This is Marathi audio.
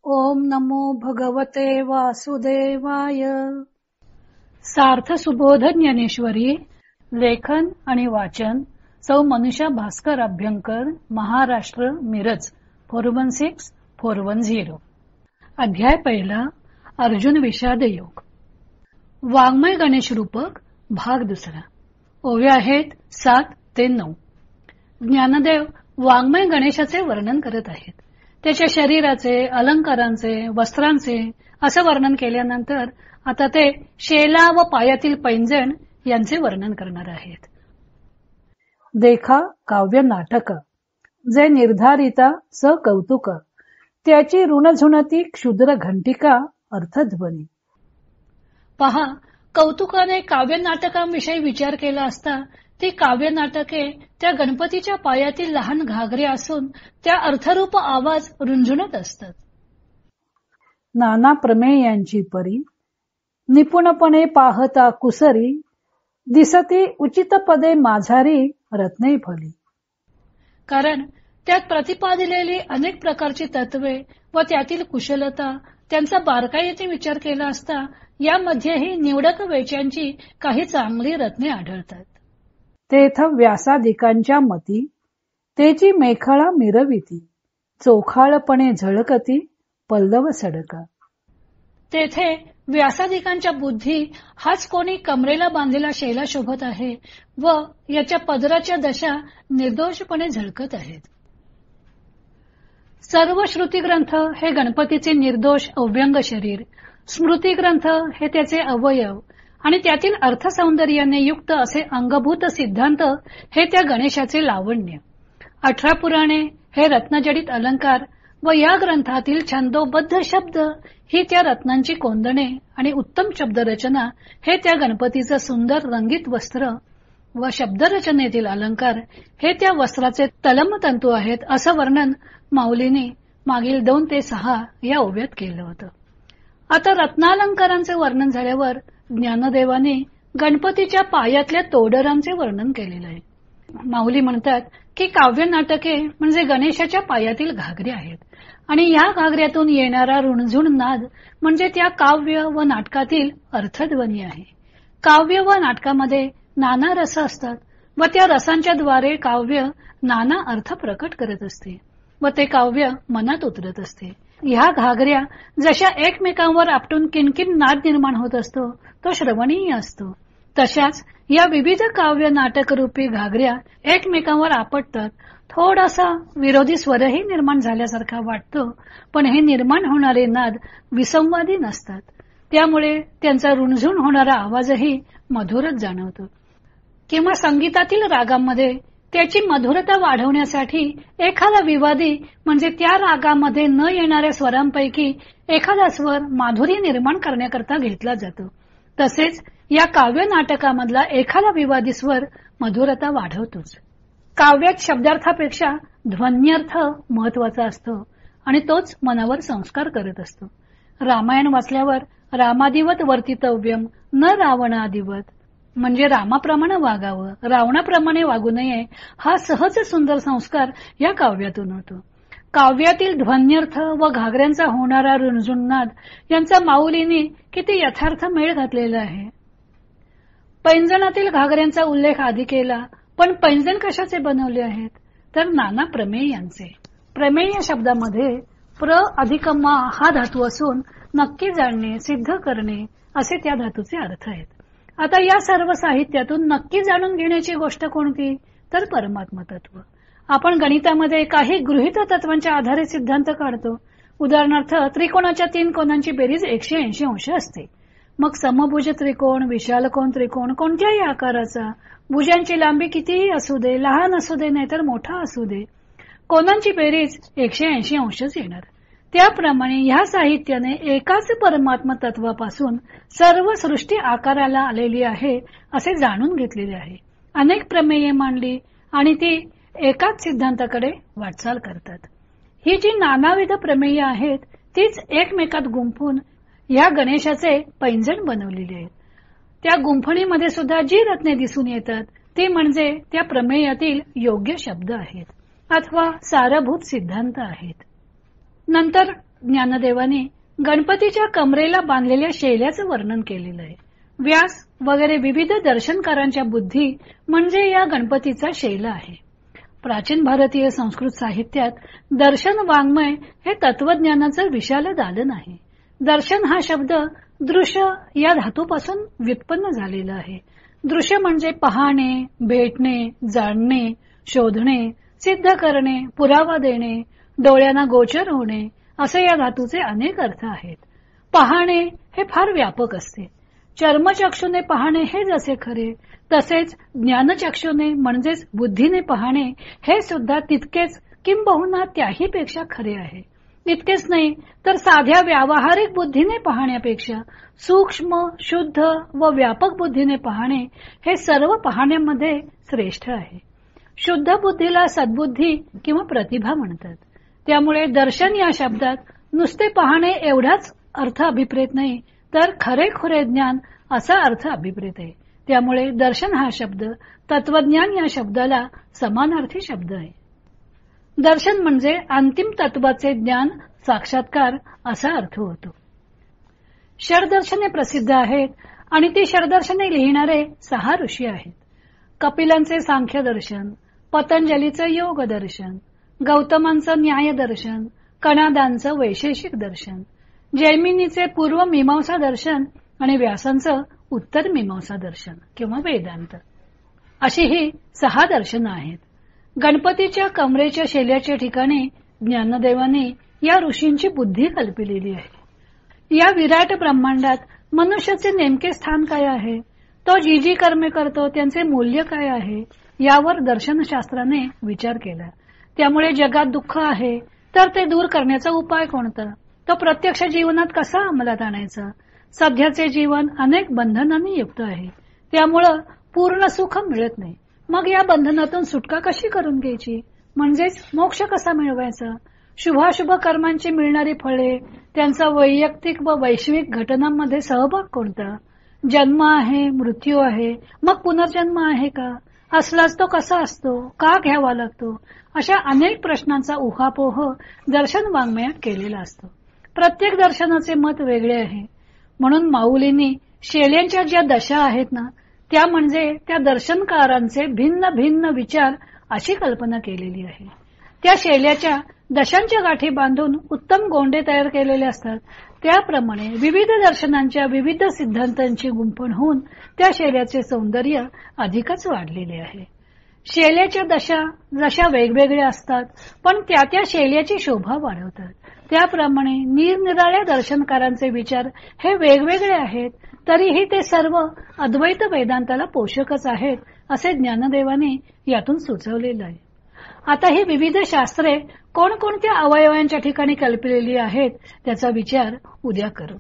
ओम नमो भगवते वासुदेवाय. सार्थ सुबोध ज्ञानेश्वरी. लेखन आणि वाचन सौ मनीषा भास्कर अभ्यंकर, महाराष्ट्र, मिरज 416410. अध्याय पहिला. अर्जुन विषाद योग. वाङ्मय गणेश रूपक भाग दुसरा. ओव्या आहेत 7 ते 9. ज्ञानदेव वाङ्मय गणेशाचे वर्णन करत आहेत. त्याच्या शरीराचे, अलंकारांचे, वस्त्रांचे असं वर्णन केल्यानंतर आता ते शेला व पायातील पैंजण यांचे वर्णन करणार आहेत. देखा काव्य नाटक जे निर्धारिता स कौतुक, त्याची ऋणझुणती क्षुद्र घंटिका अर्थध्वनी. पहा, कौतुकाने काव्य नाटकांविषयी विचार केला असता ती काव्य नाटके त्या गणपतीच्या पायातील लहान घागरे असून त्या अर्थरूप आवाज रुंझुणत असतात. नाना प्रमेयांची परी निपुणपणे पाहता कुसरी, दिसती उचित पदे माझारी रत्ने फली. कारण त्यात प्रतिपादिलेली अनेक प्रकारची तत्वे व त्यातील कुशलता, त्यांचा बारकाईने विचार केला असता यामध्येही निवडक वेच्यांची काही चांगली रत्ने आढळतात. तेथ व्यासादिकांच्या मती तेची मेखळा मिरविती, चोखाळपणे झळकती पल्लव सडका. तेथे व्यासादिकांच्या बुद्धी हाच कोणी कमरेला बांधलेला शेला शोभत आहे व याच्या पदराच्या दशा निर्दोषपणे झळकत आहेत. सर्व श्रुती ग्रंथ हे गणपतीचे निर्दोष अव्यंग शरीर, स्मृती ग्रंथ हे त्याचे अवयव आणि त्यातील अर्थसौंदर्याने युक्त असे अंगभूत सिद्धांत हे त्या गणेशाचे लावण्य. 18 पुराणे हे रत्नजडित अलंकार व या ग्रंथातील छंदोबद्ध शब्द ही त्या रत्नांची कोंदणे आणि उत्तम शब्दरचना हे त्या गणपतीचं सुंदर रंगीत वस्त्र व शब्दरचनेतील अलंकार हे त्या वस्त्राचे तलमतंतू आहेत, असं वर्णन माऊलीने मागील 2 ते 6 या ओव्यात केलं होतं. आता रत्नालंकारांचे वर्णन झाल्यावर ज्ञानदेवाने गणपतीच्या पायातल्या तोडरांचे वर्णन केलेलं आहे. माऊली म्हणतात की काव्य नाटके म्हणजे गणेशाच्या पायातील घागरे आहेत आणि या घागऱ्यातून येणारा रुणझुण नाद म्हणजे त्या काव्य व नाटकातील अर्थध्वनी आहे. काव्य व नाटकामध्ये नाना रस असतात व त्या रसांच्या द्वारे काव्य नाना अर्थ प्रकट करत असते व ते काव्य मनात उतरत असते. ह्या घागऱ्या जशा एकमेकांवर आपटून किणकिण नाद निर्माण होत असतो तो श्रवणीय असतो, तशाच या विविध काव्य नाटक रूपी घागऱ्या एकमेकांवर आपटतात. थोडासा विरोधी स्वरही निर्माण झाल्यासारखा वाटतो, पण हे निर्माण होणारे नाद विसंवादी नसतात, त्यामुळे त्यांचा रुणझुण होणारा आवाजही मधुरच जाणवतो. किंवा संगीतातील रागांमध्ये त्याची मधुरता वाढवण्यासाठी एखादा विवादी म्हणजे त्या रागामध्ये न येणाऱ्या स्वरांपैकी एखादा स्वर माधुरी निर्माण करण्याकरता घेतला जातो. तसेच या काव्य नाटकामधला एखादा विवादी स्वर मधुरता वाढवतोच. काव्यात शब्दार्थापेक्षा ध्वन्यर्थ महत्वाचा असतो आणि तोच मनावर संस्कार करत असतो. रामायण वाचल्यावर रामादिवत वर्तितव्यम न रावणादिवत, म्हणजे रामाप्रमाणे वागावं, रावणाप्रमाणे वागू नये, हा सहज सुंदर संस्कार या काव्यातून होतो. काव्यातील ध्वन्यर्थ व घागऱ्यांचा होणारा रुणझुण नाद यांचा माऊलीने किती यथार्थ मेळ घातलेला आहे. पैंजणातील घागऱ्यांचा उल्लेख आधी केला, पण पैंजण कशाचे बनवले आहेत तर नाना प्रमेयांचे. प्रमेय शब्दामध्ये प्र अधिक मा हा धातू असून नक्की जाणणे, सिद्ध करणे असे त्या धातूचे अर्थ आहेत. आता या सर्व साहित्यातून नक्की जाणून घेण्याची गोष्ट कोणती तर परमात्म तत्व. आपण गणितामध्ये काही गृहीत तत्वांच्या आधारे सिद्धांत काढतो. उदाहरणार्थ त्रिकोणाच्या 3 कोनांची बेरीज 180 अंश असते. मग समभुज त्रिकोण, विशालकोन त्रिकोण कोणत्याही आकाराचा, भुजांची लांबी कितीही असू दे, लहान असू दे नाहीतर मोठा असू दे, कोनांची बेरीज 180 अंशच येणार. त्याप्रमाणे ह्या साहित्याने एकाच परमात्म तत्वापासून सर्व सृष्टी आकाराला आलेली आहे असे जाणून घेतलेले आहे. अनेक प्रमेये मांडली आणि ती एकाच सिद्धांताकडे वाटचाल करतात. ही जी नानाविध प्रमेय आहेत तीच एकमेकात गुंफून ह्या गणेशाचे पैंजण बनवलेले आहेत. त्या गुंफणीमध्ये सुद्धा जी रत्ने दिसून येतात ती म्हणजे त्या प्रमेयातील योग्य शब्द आहेत अथवा सारभूत सिद्धांत आहेत. नंतर ज्ञानदेवाने गणपतीच्या कमरेला बांधलेल्या शैल्याचं वर्णन केलेलं आहे. व्यास वगैरे विविध दर्शनकारांच्या बुद्धी म्हणजे या गणपतीचा शैला आहे. प्राचीन भारतीय संस्कृत साहित्यात दर्शन वाङ्मय हे तत्वज्ञानाचं विशाल दालन आहे. दर्शन हा शब्द दृश्य या धातूपासून व्युत्पन्न झालेला आहे. दृश्य म्हणजे पाहणे, भेटणे, जाणणे, शोधणे, सिद्ध करणे, पुरावा देणे, डोळ्यांना गोचर होणे असे या धातूचे अनेक अर्थ आहेत. पाहणे हे फार व्यापक असते. चर्मचक्षुने पाहणे हे जसे खरे, तसेच ज्ञानचक्षुने म्हणजेच बुद्धीने पाहणे हे सुद्धा तितकेच किंबहुना त्याही पेक्षा खरे आहे. इतकेच नाही तर साध्या व्यावहारिक बुद्धीने पाहण्यापेक्षा सूक्ष्म, शुद्ध व व्यापक बुद्धीने पाहणे हे सर्व पाहण्यामध्ये श्रेष्ठ आहे. शुद्ध बुद्धीला सद्बुद्धी किंवा प्रतिभा म्हणतात. त्यामुळे दर्शन या शब्दात नुसते पाहणे एवढाच अर्थ अभिप्रेत नाही, तर खरे ज्ञान असा अर्थ अभिप्रेत आहे. त्यामुळे दर्शन हा शब्द तत्वज्ञान या शब्दाला समानार्थी शब्द आहे. दर्शन म्हणजे अंतिम तत्वाचे ज्ञान, साक्षात्कार असा अर्थ होतो. षडदर्शने प्रसिद्ध आहेत आणि ती षडदर्शने लिहिणारे 6 ऋषी आहेत. कपिलांचे सांख्य दर्शन, पतंजलीचं योग दर्शन, गौतमांचं न्याय दर्शन, कणादांचं वैशेषिक दर्शन, जैमिनीचे पूर्व मीमांसा दर्शन आणि व्यासांचं उत्तर मीमांसा दर्शन किंवा वेदांत अशी ही 6 दर्शनं आहेत. गणपतीच्या कमरेच्या शैल्याच्या ठिकाणी ज्ञानदेवाने या ऋषींची बुद्धी कल्पिलेली आहे. या विराट ब्रह्मांडात मनुष्याचे नेमके स्थान काय आहे, तो जी जी कर्मे करतो त्यांचे मूल्य काय आहे यावर दर्शनशास्त्राने विचार केला. त्यामुळे जगात दुःख आहे तर ते दूर करण्याचा उपाय कोणता, तो प्रत्यक्ष जीवनात कसा अंमलात आणायचा. सध्याचे जीवन अनेक बंधनांनी युक्त आहे, त्यामुळं पूर्ण सुख मिळत नाही. मग या बंधनातून सुटका कशी करून घ्यायची, म्हणजेच मोक्ष कसा मिळवायचा. शुभाशुभ कर्मांची मिळणारी फळे, त्यांचा वैयक्तिक व वैश्विक घटनांमध्ये सहभाग कोणता, जन्म आहे, मृत्यू आहे, मग पुनर्जन्म आहे का, असलाच तो कसा असतो, का घ्यावा लागतो, अशा अनेक प्रश्नांचा उहापोह दर्शन वाङ्मयात केलेला असतो. प्रत्येक दर्शनाचे मत वेगळे आहे. म्हणून माऊलींनी शैल्यांच्या ज्या दशा आहेत ना, त्या म्हणजे त्या दर्शनकारांचे भिन्न भिन्न विचार अशी कल्पना केलेली आहे. त्या शैल्याच्या दशांच्या गाठी बांधून उत्तम गोंडे तयार केलेले असतात. त्याप्रमाणे विविध दर्शनांच्या विविध सिद्धांतांची गुंफण होऊन त्या शैल्याचे सौंदर्य अधिकच वाढलेले आहे. शैल्याच्या दशा जशा वेगवेगळ्या असतात, पण त्या त्या शैल्याची शोभा वाढवतात. त्याप्रमाणे निरनिराळ्या दर्शनकारांचे विचार हे वेगवेगळे आहेत, तरीही ते सर्व अद्वैत वेदांताला पोषकच आहेत असे ज्ञानदेवाने यातून सुचवलेलं आहे. आता ही विविध शास्त्रे कोणकोणत्या अवयवांच्या ठिकाणी कल्पलेली आहेत त्याचा विचार उद्या करू.